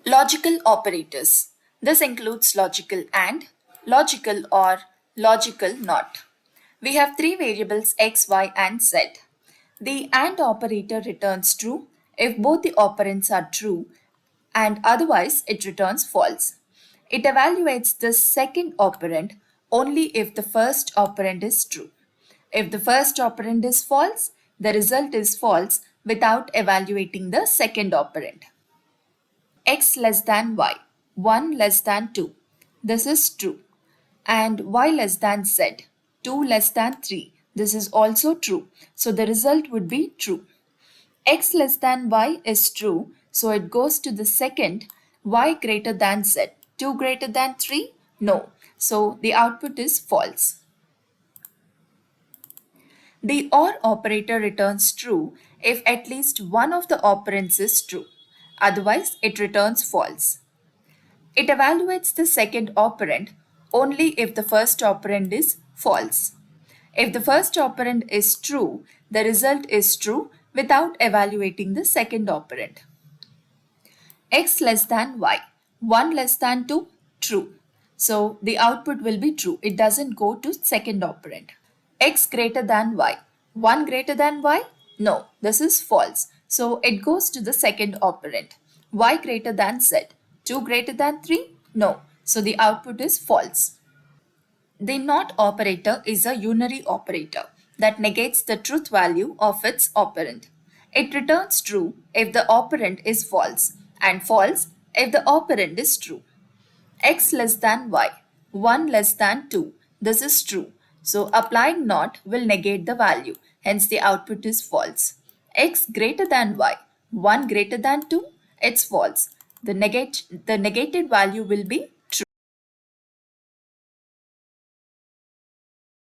Logical operators. This includes logical and, logical or, logical not. We have three variables x, y, and z. The AND operator returns true if both the operands are true and otherwise it returns false. It evaluates the second operand only if the first operand is true. If the first operand is false, the result is false without evaluating the second operand. X less than y, 1 less than 2. This is true. And y less than z, 2 less than 3. This is also true. So the result would be true. X less than y is true. So it goes to the second, y greater than z, 2 greater than 3? No. So the output is false. The OR operator returns true if at least one of the operands is true. Otherwise, it returns false. It evaluates the second operand only if the first operand is false. If the first operand is true, the result is true without evaluating the second operand. X less than y, 1 less than 2, true. So the output will be true. It doesn't go to second operand. X greater than y, 1 greater than y, no, this is false. So it goes to the second operand. Y greater than z, 2 greater than 3, no. So the output is false. The NOT operator is a unary operator that negates the truth value of its operand. It returns true if the operand is false and false if the operand is true. X less than y, 1 less than 2. This is true. So applying NOT will negate the value. Hence the output is false. X greater than y, 1 greater than 2. It's false. The negated value will be